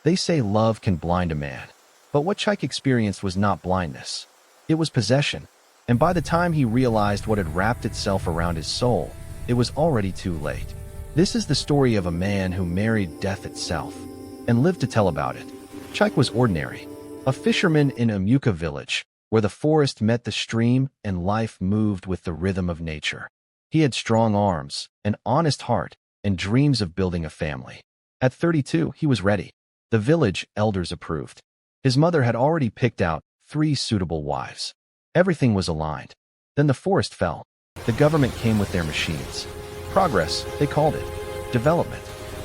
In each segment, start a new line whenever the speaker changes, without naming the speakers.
They say love can blind a man. But what Chike experienced was not blindness. It was possession. And by the time he realized what had wrapped itself around his soul, it was already too late. This is the story of a man who married death itself and lived to tell about it. Chike was ordinary, a fisherman in a Muka village, where the forest met the stream and life moved with the rhythm of nature. He had strong arms, an honest heart, and dreams of building a family. At 32, he was ready. The village elders approved. His mother had already picked out 3 suitable wives. Everything was aligned. Then the forest fell. The government came with their machines. Progress, they called it. Development.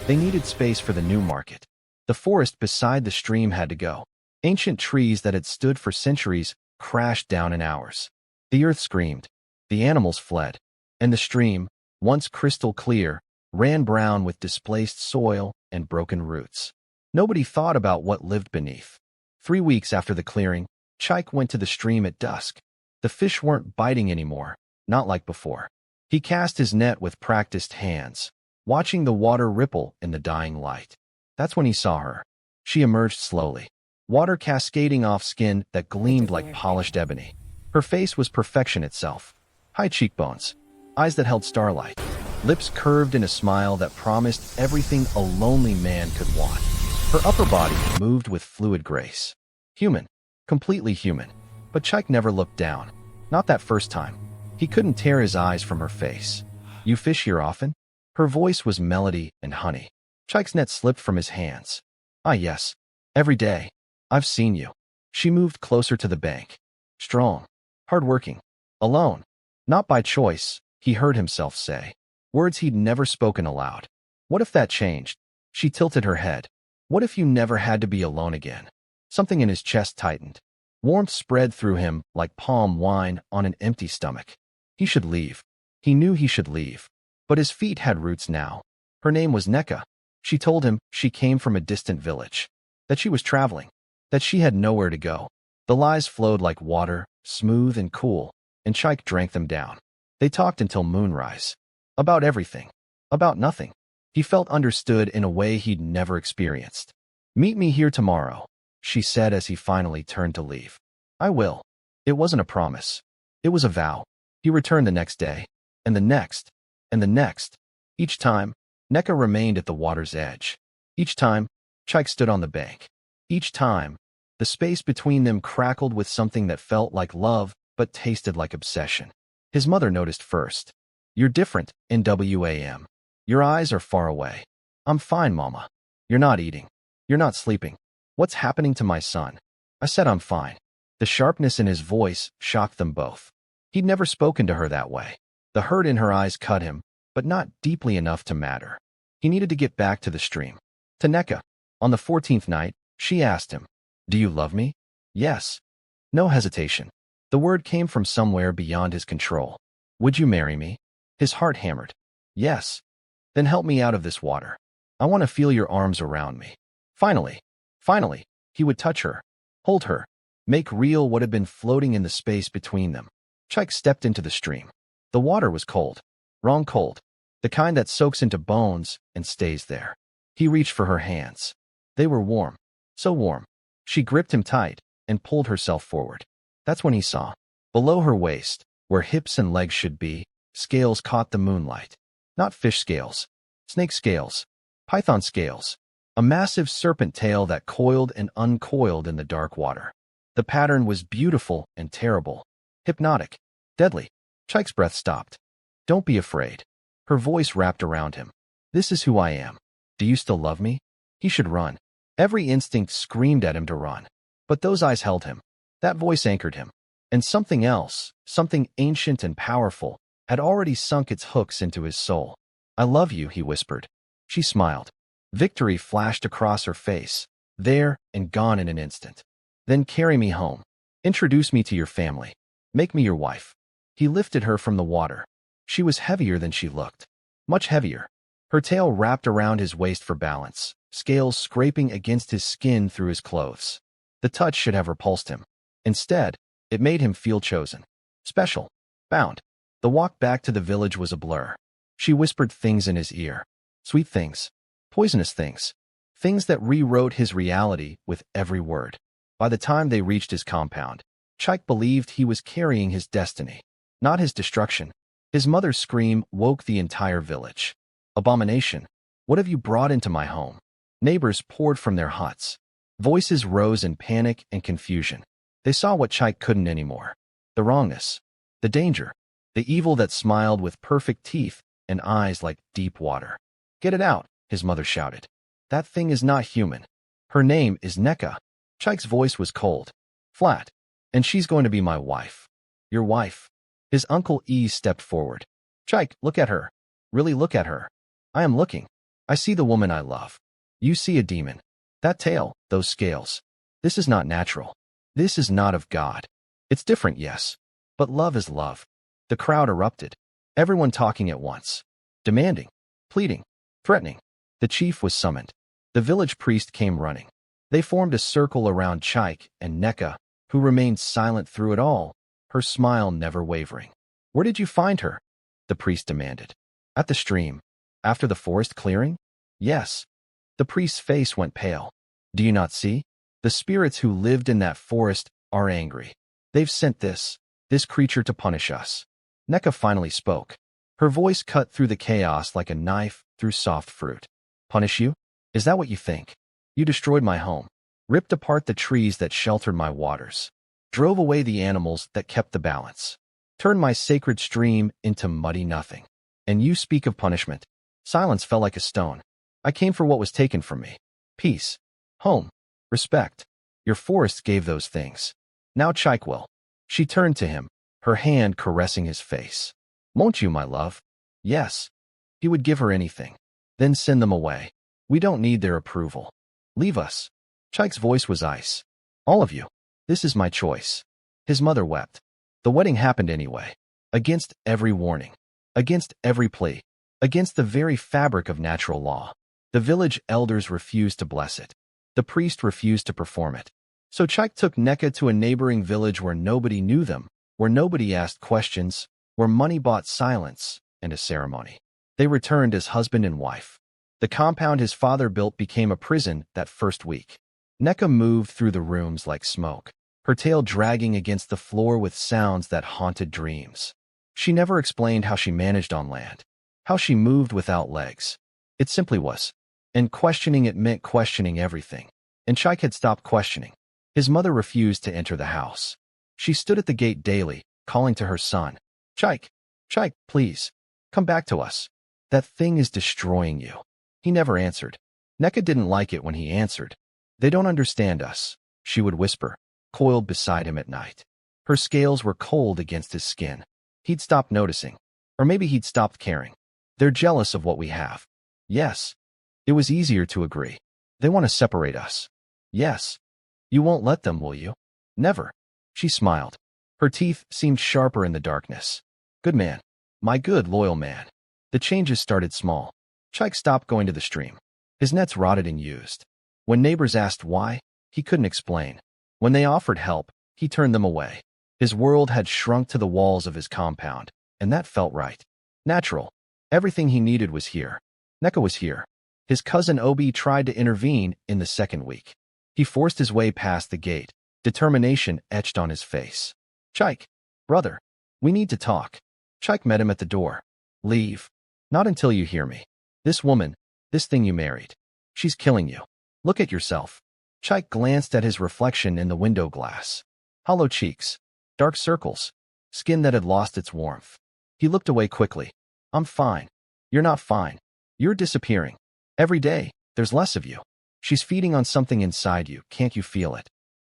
They needed space for the new market. The forest beside the stream had to go. Ancient trees that had stood for centuries crashed down in hours. The earth screamed. The animals fled. And the stream, once crystal clear, ran brown with displaced soil and broken roots. Nobody thought about what lived beneath. 3 weeks after the clearing, Chike went to the stream at dusk. The fish weren't biting anymore, not like before. He cast his net with practiced hands, watching the water ripple in the dying light. That's when he saw her. She emerged slowly, water cascading off skin that gleamed like polished ebony. Her face was perfection itself. High cheekbones, eyes that held starlight, lips curved in a smile that promised everything a lonely man could want. Her upper body moved with fluid grace. Human, completely human. But Chike never looked down. Not that first time. He couldn't tear his eyes from her face. You fish here often? Her voice was melody and honey. Chike's net slipped from his hands. Ah yes, every day. I've seen you. She moved closer to the bank. Strong, hardworking, alone. Not by choice, he heard himself say. Words he'd never spoken aloud. What if that changed? She tilted her head. What if you never had to be alone again? Something in his chest tightened. Warmth spread through him like palm wine on an empty stomach. He should leave. He knew he should leave. But his feet had roots now. Her name was Neka. She told him she came from a distant village. That she was traveling. That she had nowhere to go. The lies flowed like water, smooth and cool, and Chike drank them down. They talked until moonrise. About everything. About nothing. He felt understood in a way he'd never experienced. Meet me here tomorrow, she said as he finally turned to leave. I will. It wasn't a promise. It was a vow. He returned the next day, and the next, and the next. Each time, Neka remained at the water's edge. Each time, Chike stood on the bank. Each time, the space between them crackled with something that felt like love but tasted like obsession. His mother noticed first. You're different, NWAM. Your eyes are far away. I'm fine, Mama. You're not eating. You're not sleeping. What's happening to my son? I said I'm fine. The sharpness in his voice shocked them both. He'd never spoken to her that way. The hurt in her eyes cut him, but not deeply enough to matter. He needed to get back to the stream. To Neka. On the 14th night, she asked him, Do you love me? Yes. No hesitation. The word came from somewhere beyond his control. Would you marry me? His heart hammered. Yes. Then help me out of this water. I want to feel your arms around me. Finally, he would touch her, hold her, make real what had been floating in the space between them. Chike stepped into the stream. The water was cold. Wrong cold. The kind that soaks into bones and stays there. He reached for her hands. They were warm. So warm. She gripped him tight and pulled herself forward. That's when he saw. Below her waist, where hips and legs should be, scales caught the moonlight. Not fish scales. Snake scales. Python scales. A massive serpent tail that coiled and uncoiled in the dark water. The pattern was beautiful and terrible. Hypnotic. Deadly. Chike's breath stopped. Don't be afraid. Her voice wrapped around him. This is who I am. Do you still love me? He should run. Every instinct screamed at him to run. But those eyes held him. That voice anchored him. And something else, something ancient and powerful, had already sunk its hooks into his soul. I love you, he whispered. She smiled. Victory flashed across her face, there and gone in an instant. Then carry me home. Introduce me to your family. Make me your wife. He lifted her from the water. She was heavier than she looked. Much heavier. Her tail wrapped around his waist for balance, scales scraping against his skin through his clothes. The touch should have repulsed him. Instead, it made him feel chosen. Special. Bound. The walk back to the village was a blur. She whispered things in his ear. Sweet things. Poisonous things. things that rewrote his reality with every word. By the time they reached his compound, Chike believed he was carrying his destiny, not his destruction. His mother's scream woke the entire village. Abomination! What have you brought into my home? Neighbors poured from their huts. Voices rose in panic and confusion. They saw what Chike couldn't anymore. The wrongness, the danger, the evil that smiled with perfect teeth and eyes like deep water. Get it out, his mother shouted. That thing is not human. Her name is Neka. Chike's voice was cold, flat, and she's going to be my wife. Your wife? His uncle E stepped forward. Chike, look at her. Really look at her. I am looking. I see the woman I love. You see a demon. That tail, those scales. This is not natural. This is not of God. It's different, yes. But love is love. The crowd erupted. Everyone talking at once. Demanding, pleading, threatening. The chief was summoned. The village priest came running. They formed a circle around Chike and Neka, who remained silent through it all, her smile never wavering. Where did you find her? The priest demanded. At the stream. After the forest clearing? Yes. The priest's face went pale. Do you not see? The spirits who lived in that forest are angry. They've sent this creature to punish us. Neka finally spoke. Her voice cut through the chaos like a knife through soft fruit. Punish you? Is that what you think? You destroyed my home, ripped apart the trees that sheltered my waters, drove away the animals that kept the balance, turned my sacred stream into muddy nothing. And you speak of punishment. Silence fell like a stone. I came for what was taken from me. Peace, home, respect. Your forests gave those things. Now Chike will. She turned to him, her hand caressing his face. Won't you, my love? Yes. He would give her anything. Then send them away. We don't need their approval. Leave us. Chike's voice was ice. All of you. This is my choice. His mother wept. The wedding happened anyway. Against every warning. Against every plea. Against the very fabric of natural law. The village elders refused to bless it. The priest refused to perform it. So Chike took Neka to a neighboring village where nobody knew them, where nobody asked questions, where money bought silence and a ceremony. They returned as husband and wife. The compound his father built became a prison that first week. Neka moved through the rooms like smoke, her tail dragging against the floor with sounds that haunted dreams. She never explained how she managed on land, how she moved without legs. It simply was. And questioning it meant questioning everything. And Chike had stopped questioning. His mother refused to enter the house. She stood at the gate daily, calling to her son. Chike, Chike, please, come back to us. That thing is destroying you. He never answered. Neka didn't like it when he answered. They don't understand us, she would whisper, coiled beside him at night. Her scales were cold against his skin. He'd stopped noticing. Or maybe he'd stopped caring. They're jealous of what we have. Yes. It was easier to agree. They want to separate us. Yes. You won't let them, will you? Never. She smiled. Her teeth seemed sharper in the darkness. Good man. My good, loyal man. The changes started small. Chike stopped going to the stream. His nets rotted and used. When neighbors asked why, he couldn't explain. When they offered help, he turned them away. His world had shrunk to the walls of his compound, and that felt right. Natural. Everything he needed was here. Neka was here. His cousin Obi tried to intervene in the second week. He forced his way past the gate, determination etched on his face. Chike, brother, we need to talk. Chike met him at the door. Leave. Not until you hear me. This woman, this thing you married, she's killing you. Look at yourself. Chike glanced at his reflection in the window glass. Hollow cheeks, dark circles, skin that had lost its warmth. He looked away quickly. I'm fine. You're not fine. You're disappearing. Every day, there's less of you. She's feeding on something inside you. Can't you feel it?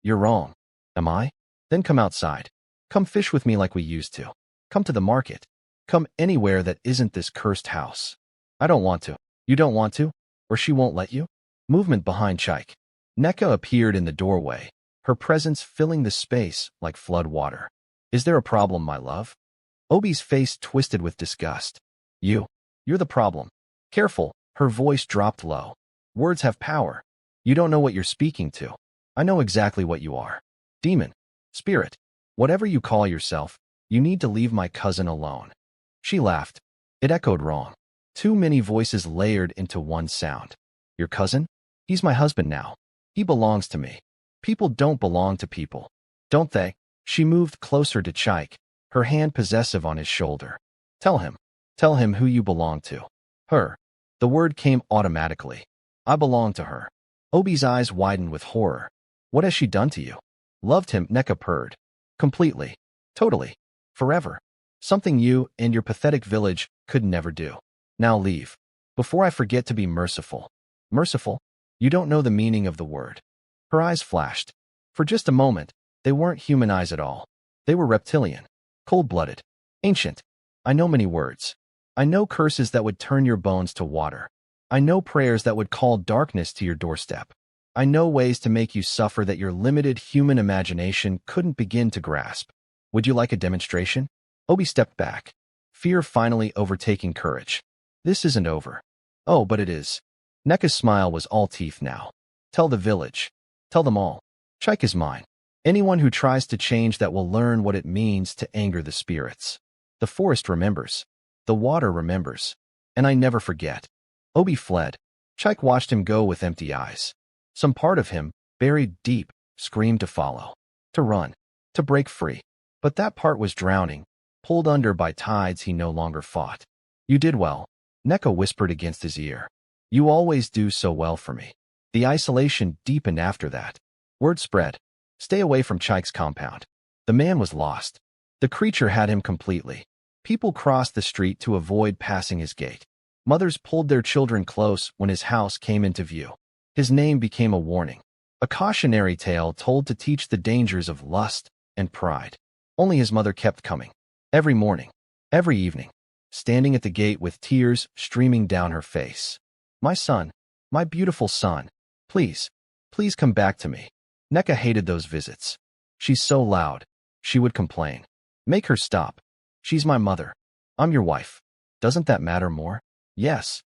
You're wrong. Am I? Then come outside. Come fish with me like we used to. Come to the market. Come anywhere that isn't this cursed house. I don't want to. You don't want to? Or she won't let you? Movement behind Chike. Neka appeared in the doorway, her presence filling the space like flood water. Is there a problem, my love? Obi's face twisted with disgust. You're the problem. Careful, her voice dropped low. Words have power. You don't know what you're speaking to. I know exactly what you are. Demon. Spirit. Whatever you call yourself, you need to leave my cousin alone. She laughed. It echoed wrong. Too many voices layered into one sound. Your cousin? He's my husband now. He belongs to me. People don't belong to people, don't they? She moved closer to Chike, her hand possessive on his shoulder. Tell him who you belong to. Her. The word came automatically. I belong to her. Obi's eyes widened with horror. What has she done to you? Loved him, Neka purred. Completely. Totally. Forever. Something you and your pathetic village could never do. Now leave. Before I forget to be merciful. Merciful? You don't know the meaning of the word. Her eyes flashed. For just a moment, they weren't human eyes at all. They were reptilian. Cold-blooded. Ancient. I know many words. I know curses that would turn your bones to water. I know prayers that would call darkness to your doorstep. I know ways to make you suffer that your limited human imagination couldn't begin to grasp. Would you like a demonstration? Obi stepped back, fear finally overtaking courage. This isn't over. Oh, but it is. Neka's smile was all teeth now. Tell the village. Tell them all. Chike is mine. Anyone who tries to change that will learn what it means to anger the spirits. The forest remembers. The water remembers. And I never forget. Obi fled. Chike watched him go with empty eyes. Some part of him, buried deep, screamed to follow. To run. To break free. But that part was drowning, pulled under by tides he no longer fought. You did well. Neka whispered against his ear. You always do so well for me. The isolation deepened after that. Word spread. Stay away from Chike's compound. The man was lost. The creature had him completely. People crossed the street to avoid passing his gate. Mothers pulled their children close when his house came into view. His name became a warning. A cautionary tale told to teach the dangers of lust and pride. Only his mother kept coming. Every morning. Every evening. Standing at the gate with tears streaming down her face. My son. My beautiful son. Please. Please come back to me. Neka hated those visits. She's so loud. She would complain. Make her stop. She's my mother. I'm your wife. Doesn't that matter more? Yes.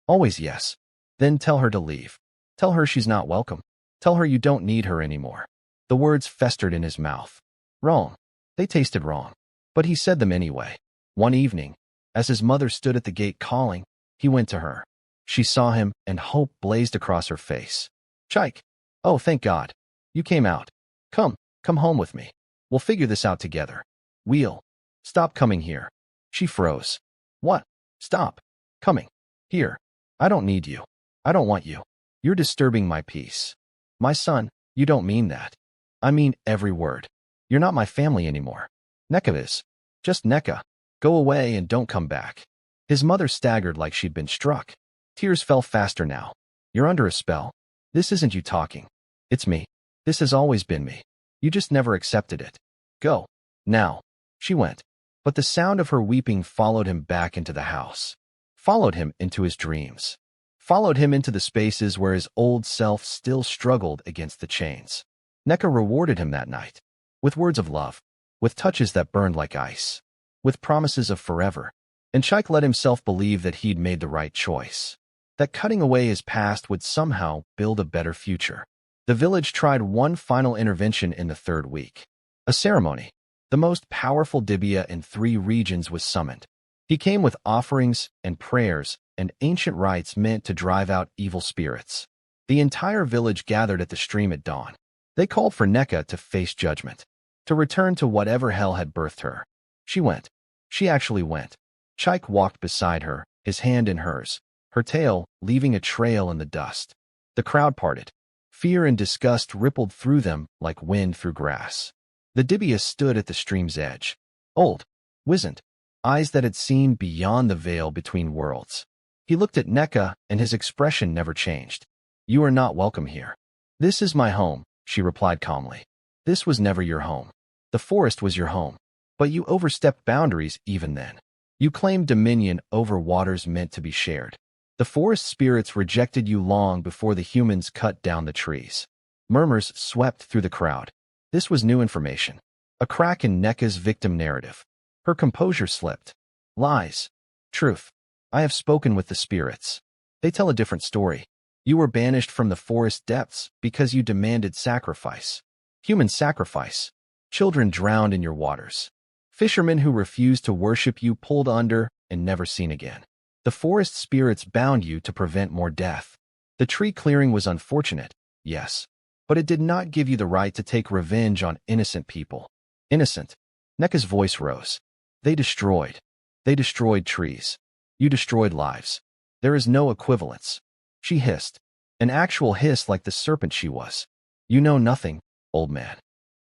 Always yes. Then tell her to leave. Tell her she's not welcome. Tell her you don't need her anymore. The words festered in his mouth. Wrong. They tasted wrong. But he said them anyway. One evening, as his mother stood at the gate calling, he went to her. She saw him, and hope blazed across her face. Chike. Oh, thank God. You came out. Come home with me. We'll figure this out together. We'll. Stop coming here. She froze. What? Stop. Coming. Here. I don't need you. I don't want you. You're disturbing my peace. My son, you don't mean that. I mean every word. You're not my family anymore. Neka is. Just Neka. Go away and don't come back. His mother staggered like she'd been struck. Tears fell faster now. You're under a spell. This isn't you talking. It's me. This has always been me. You just never accepted it. Go. Now. She went. But the sound of her weeping followed him back into the house. Followed him into his dreams. Followed him into the spaces where his old self still struggled against the chains. Neka rewarded him that night. With words of love. With touches that burned like ice. With promises of forever. And Chike let himself believe that he'd made the right choice. That cutting away his past would somehow build a better future. The village tried one final intervention in the third week. A ceremony. The most powerful Dibia in 3 regions was summoned. He came with offerings and prayers and ancient rites meant to drive out evil spirits. The entire village gathered at the stream at dawn. They called for Neka to face judgment. To return to whatever hell had birthed her. She went. She actually went. Chike walked beside her, his hand in hers, her tail leaving a trail in the dust. The crowd parted. Fear and disgust rippled through them like wind through grass. The Dibia stood at the stream's edge. Old. Wizened. Eyes that had seen beyond the veil between worlds. He looked at Neka, and his expression never changed. You are not welcome here. This is my home, she replied calmly. This was never your home. The forest was your home. But you overstepped boundaries even then. You claimed dominion over waters meant to be shared. The forest spirits rejected you long before the humans cut down the trees. Murmurs swept through the crowd. This was new information. A crack in Neka's victim narrative. Her composure slipped. Lies. Truth. I have spoken with the spirits. They tell a different story. You were banished from the forest depths because you demanded sacrifice. Human sacrifice. Children drowned in your waters. Fishermen who refused to worship you pulled under and never seen again. The forest spirits bound you to prevent more death. The tree clearing was unfortunate, yes, but it did not give you the right to take revenge on innocent people. Innocent. Neka's voice rose. They destroyed. They destroyed trees. You destroyed lives. There is no equivalence. She hissed. An actual hiss like the serpent she was. You know nothing, old man.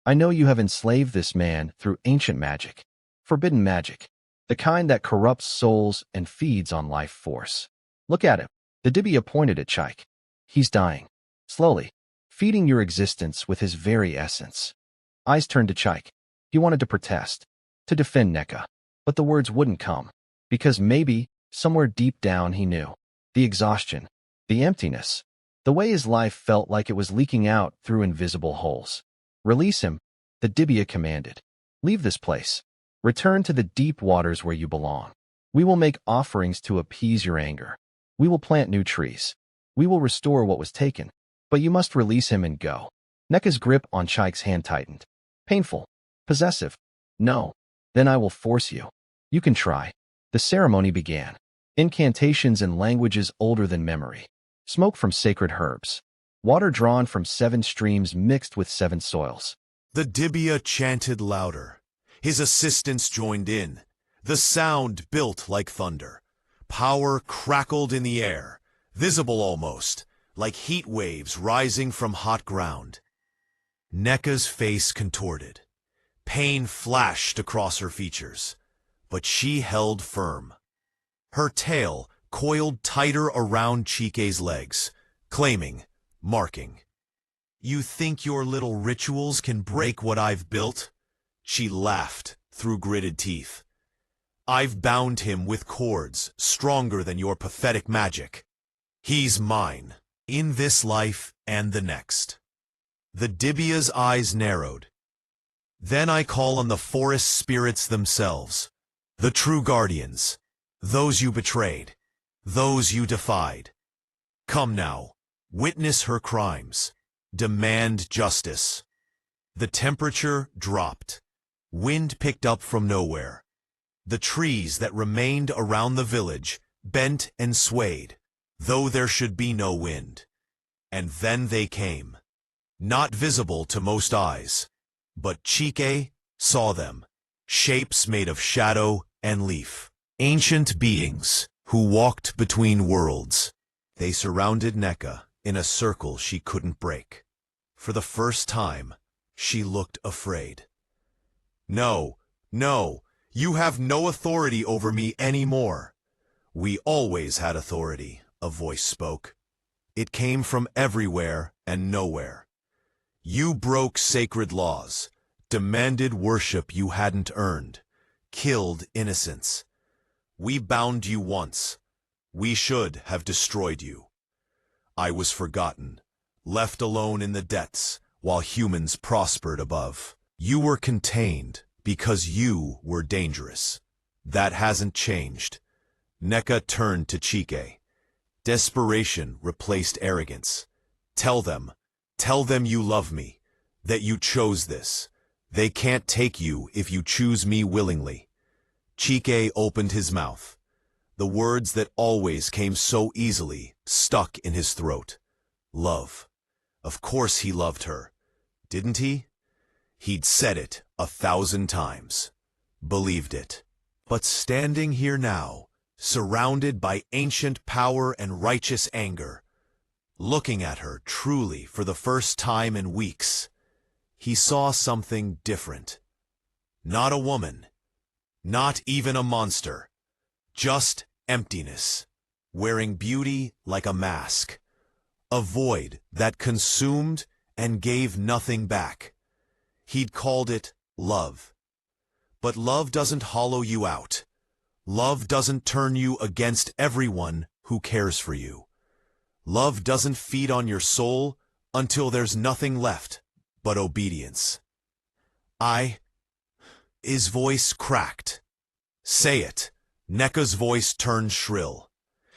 I know you have enslaved this man through ancient magic. Forbidden magic. The kind that corrupts souls and feeds on life force. Look at him. The Dibia pointed at Chike. He's dying. Slowly. Feeding your existence with his very essence. Eyes turned to Chike. He wanted to protest. To defend Neka. But the words wouldn't come. Because maybe, somewhere deep down he knew. The exhaustion. The emptiness. The way his life felt like it was leaking out through invisible holes. Release him, the Dibia commanded. Leave this place. Return to the deep waters where you belong. We will make offerings to appease your anger. We will plant new trees. We will restore what was taken. But you must release him and go. Neka's grip on Chike's hand tightened. Painful. Possessive. No. Then I will force you. You can try. The ceremony began. Incantations in languages older than memory. Smoke from sacred herbs. Water drawn from 7 streams mixed with 7 soils.
The Dibia chanted louder. His assistants joined in. The sound built like thunder. Power crackled in the air, visible almost, like heat waves rising from hot ground. Neka's face contorted. Pain flashed across her features, but she held firm. Her tail coiled tighter around Chike's legs, claiming, marking. You think your little rituals can break what I've built? She laughed through gritted teeth. I've bound him with cords stronger than your pathetic magic. He's mine, in this life and the next. The Dibia's eyes narrowed. Then I call on the forest spirits themselves, the true guardians, those you betrayed, those you defied. Come now, witness her crimes, demand justice. The temperature dropped. Wind picked up from nowhere. The trees that remained around the village bent and swayed, though there should be no wind. And then they came. Not visible to most eyes, but Chike saw them, shapes made of shadow and leaf. Ancient beings who walked between worlds. They surrounded Neka in a circle she couldn't break. For the first time, she looked afraid. No, no, you have no authority over me anymore. We always had authority, a voice spoke. It came from everywhere and nowhere. You broke sacred laws, demanded worship you hadn't earned, killed innocents. We bound you once. We should have destroyed you. I was forgotten, left alone in the depths, while humans prospered above. You were contained because you were dangerous. That hasn't changed. Neka turned to Chike. Desperation replaced arrogance. Tell them you love me, that you chose this. They can't take you if you choose me willingly. Chike opened his mouth. The words that always came so easily stuck in his throat. Love. Of course he loved her. Didn't he? He'd said it 1,000 times. Believed it. But standing here now, surrounded by ancient power and righteous anger, looking at her truly for the first time in weeks, he saw something different. Not a woman. Not even a monster. Just emptiness, wearing beauty like a mask. A void that consumed and gave nothing back. He'd called it love. But love doesn't hollow you out. Love doesn't turn you against everyone who cares for you. Love doesn't feed on your soul until there's nothing left but obedience. His voice cracked. Say it. Neka's voice turned shrill.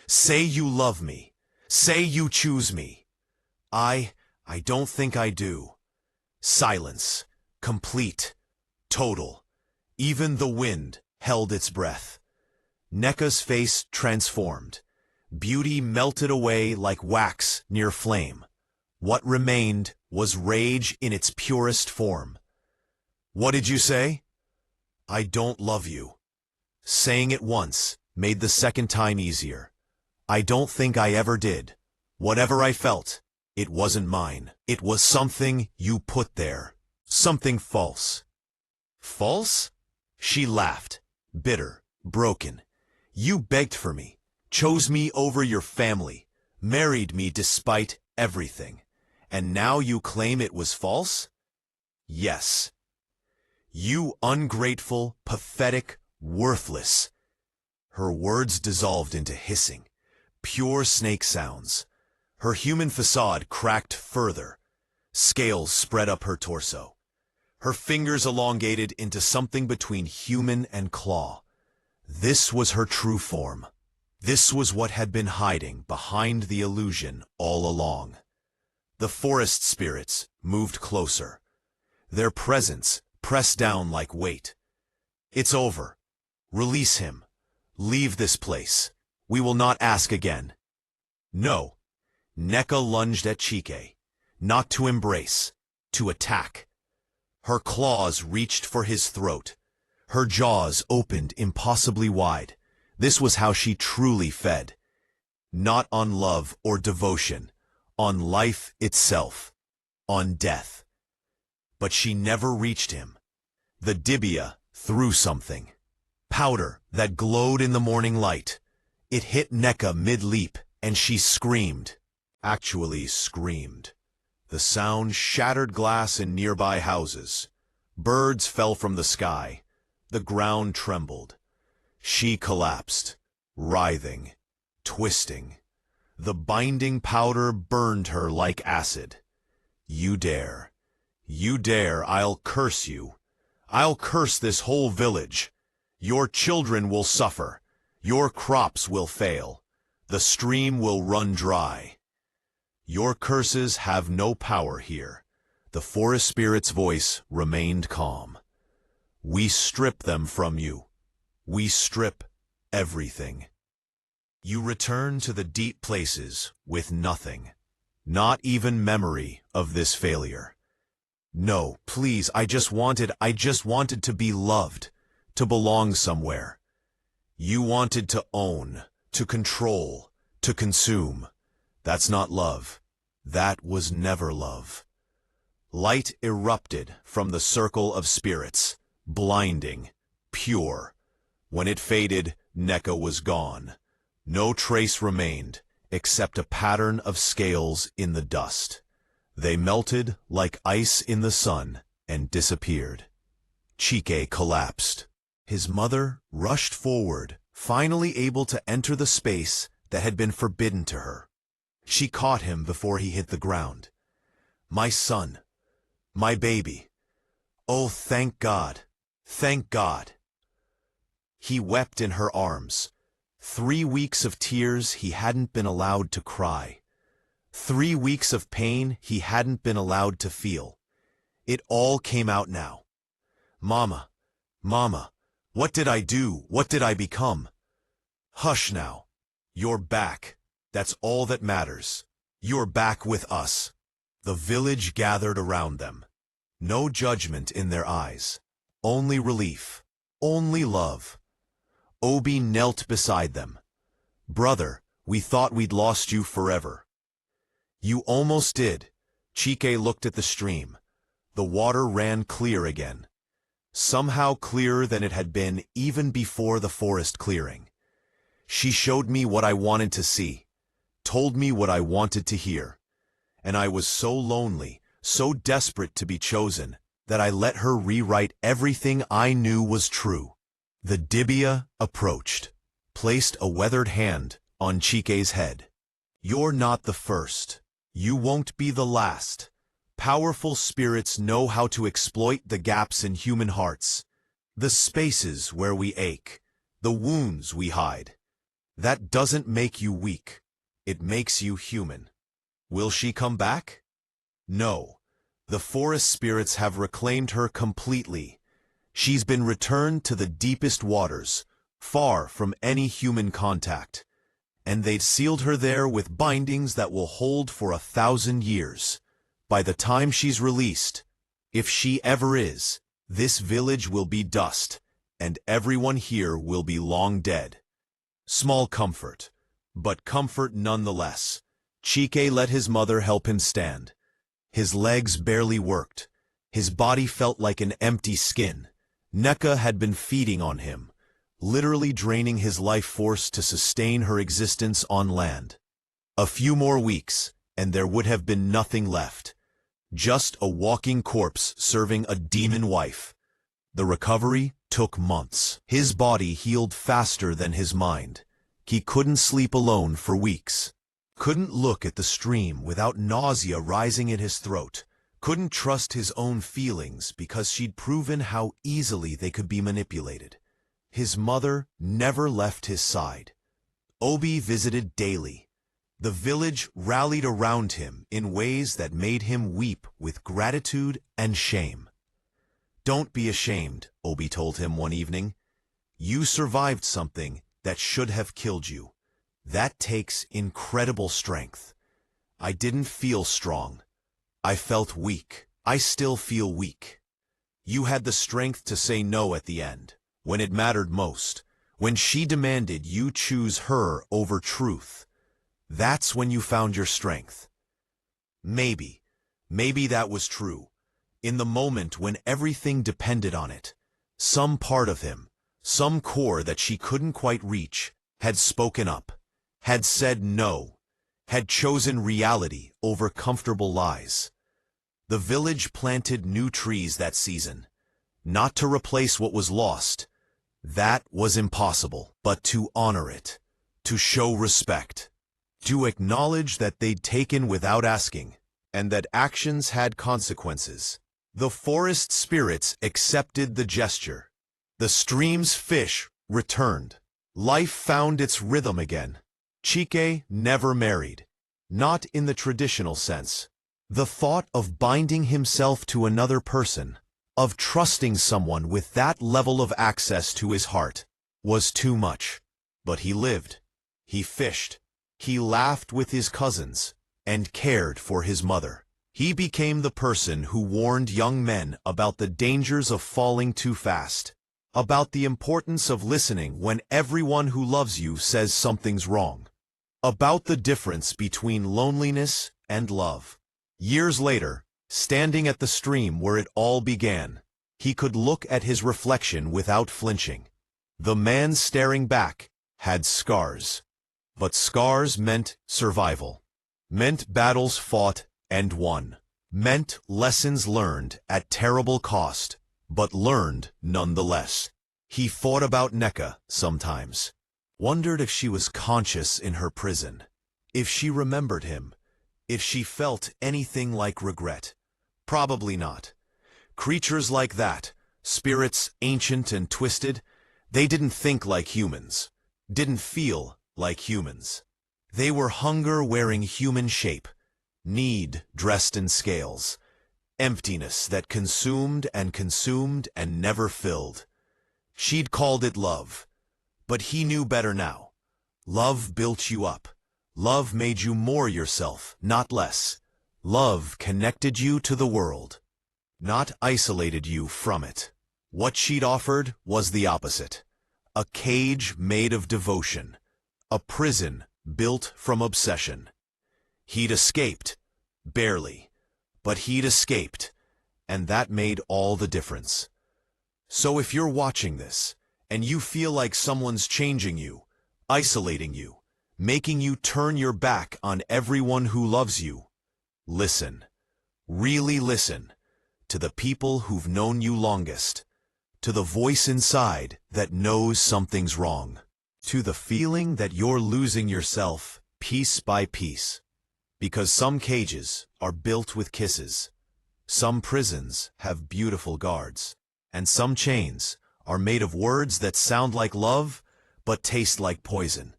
Say you love me. Say you choose me. I don't think I do. Silence. Complete. Total. Even the wind held its breath. Neka's face transformed. Beauty melted away like wax near flame. What remained was rage in its purest form. "What did you say?" "I don't love you." Saying it once made the second time easier. "I don't think I ever did. Whatever I felt, it wasn't mine. It was something you put there. Something false." "False?" She laughed, bitter, broken. "You begged for me, chose me over your family, married me despite everything. And now you claim it was false?" "Yes." "You ungrateful, pathetic, worthless." Her words dissolved into hissing, pure snake sounds. Her human facade cracked further. Scales spread up her torso. Her fingers elongated into something between human and claw. This was her true form. This was what had been hiding behind the illusion all along. The forest spirits moved closer. Their presence pressed down like weight. "It's over. Release him. Leave this place. We will not ask again." "No." Neka lunged at Chike, not to embrace, to attack. Her claws reached for his throat. Her jaws opened impossibly wide. This was how she truly fed. Not on love or devotion, on life itself, on death. But she never reached him. The Dibia threw something. Powder that glowed in the morning light. It hit Neka mid-leap, and she screamed. Actually screamed. The sound shattered glass in nearby houses. Birds fell from the sky. The ground trembled. She collapsed, writhing, twisting. The binding powder burned her like acid. "You dare. You dare, I'll curse you. I'll curse this whole village. Your children will suffer. Your crops will fail. The stream will run dry. Your curses have no power here." The forest spirit's voice remained calm. "We strip them from you. We strip everything. You return to the deep places with nothing. Not even memory of this failure. No, please, I just wanted to be loved, to belong somewhere. You wanted to own, to control, to consume. That's not love. That was never love." Light erupted from the circle of spirits, blinding, pure. When it faded, Neka was gone. No trace remained, except a pattern of scales in the dust. They melted like ice in the sun and disappeared. Chike collapsed. His mother rushed forward, finally able to enter the space that had been forbidden to her. She caught him before he hit the ground. "My son. My baby. Oh, thank God. Thank God." He wept in her arms. 3 weeks of tears he hadn't been allowed to cry. 3 weeks of pain he hadn't been allowed to feel. It all came out now. "Mama, Mama, what did I do? What did I become?" "Hush now. You're back. That's all that matters. You're back with us." The village gathered around them. No judgment in their eyes. Only relief. Only love. Obi knelt beside them. "Brother, we thought we'd lost you forever." "You almost did." Chike looked at the stream. The water ran clear again. Somehow clearer than it had been even before the forest clearing. "She showed me what I wanted to see, told me what I wanted to hear. And I was so lonely, so desperate to be chosen, that I let her rewrite everything I knew was true." The Dibia approached, placed a weathered hand on Chike's head. "You're not the first. You won't be the last. Powerful spirits know how to exploit the gaps in human hearts, the spaces where we ache, the wounds we hide. That doesn't make you weak. It makes you human." Will she come back? No. The forest spirits have reclaimed her completely. She's been returned to the deepest waters, far from any human contact. and they'd sealed her there with bindings that will hold for 1,000 years. By the time she's released, if she ever is, this village will be dust, and everyone here will be long dead. Small comfort, but comfort nonetheless. Chike let his mother help him stand. His legs barely worked. His body felt like an empty skin. Neka had been feeding on him, literally draining his life force to sustain her existence on land. A few more weeks, and there would have been nothing left. Just a walking corpse serving a demon wife. The recovery took months. His body healed faster than his mind. He couldn't sleep alone for weeks. Couldn't look at the stream without nausea rising in his throat. Couldn't trust his own feelings because she'd proven how easily they could be manipulated. His mother never left his side. Obi visited daily. The village rallied around him in ways that made him weep with gratitude and shame. "Don't be ashamed," Obi told him one evening. "You survived something that should have killed you. That takes incredible strength." I didn't feel strong. I felt weak. I still feel weak. You had the strength to say no at the end, when it mattered most, when she demanded you choose her over truth. That's when you found your strength. Maybe that was true. In the moment when everything depended on it, some part of him, some core that she couldn't quite reach, had spoken up, had said no, had chosen reality over comfortable lies. The village planted new trees that season, not to replace what was lost. That was impossible, but to honor it, to show respect, to acknowledge that they'd taken without asking, and that actions had consequences. The forest spirits accepted the gesture. The stream's fish returned. Life found its rhythm again. Chike never married, not in the traditional sense. The thought of binding himself to another person, of trusting someone with that level of access to his heart, was too much. But he lived. He fished. He laughed with his cousins, and cared for his mother. He became the person who warned young men about the dangers of falling too fast, about the importance of listening when everyone who loves you says something's wrong, about the difference between loneliness and love. Years later, standing at the stream where it all began, he could look at his reflection without flinching. The man staring back had scars. But scars meant survival, meant battles fought and won, meant lessons learned at terrible cost, but learned nonetheless. He thought about Neka sometimes, wondered if she was conscious in her prison, if she remembered him, if she felt anything like regret. Probably not. Creatures like that, spirits ancient and twisted, they didn't think like humans, didn't feel like humans. They were hunger wearing human shape, need dressed in scales, emptiness that consumed and never filled. She'd called it love, but he knew better now. Love built you up. Love made you more yourself, not less. Love connected you to the world, not isolated you from it. What she'd offered was the opposite. A cage made of devotion. A prison built from obsession. He'd escaped, barely, but he'd escaped, and that made all the difference. So if you're watching this, and you feel like someone's changing you, isolating you, making you turn your back on everyone who loves you, listen, really listen, to the people who've known you longest, to the voice inside that knows something's wrong, to the feeling that you're losing yourself piece by piece. Because some cages are built with kisses, some prisons have beautiful guards, and some chains are made of words that sound like love but taste like poison.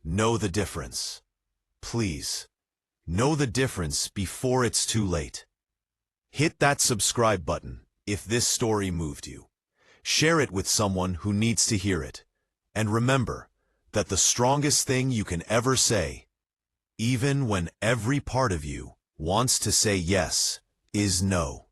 Know the difference. Please, know the difference before it's too late. Hit that subscribe button if this story moved you. Share it with someone who needs to hear it. And remember, that the strongest thing you can ever say, even when every part of you wants to say yes, is no.